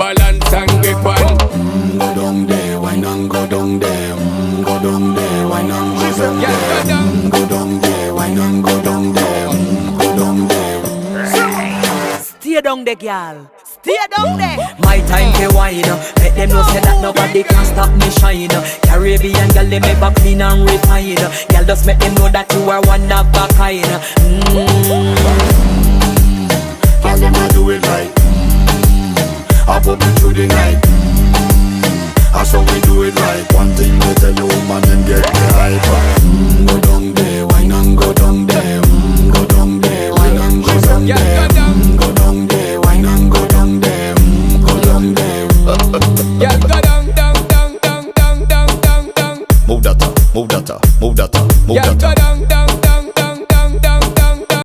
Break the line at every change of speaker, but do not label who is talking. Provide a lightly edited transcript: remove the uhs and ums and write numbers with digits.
balance and grip on.
Go down there, why not go down there? Go down there, why not go down there? Go down there, why not go down there? Go down there.
Stay down there, girl. Stay down there. My time to wine. Let them know say that nobody can stop me shine. Caribbean girl, they make back clean and refine. Girl, just make them know that you are one of a kind.
Girl, them a do it right. I pop it through the night. That's how we do it right. One thing they tell you, woman, and get the hype. Go down there, why not go down there? Go down there, why not go down there?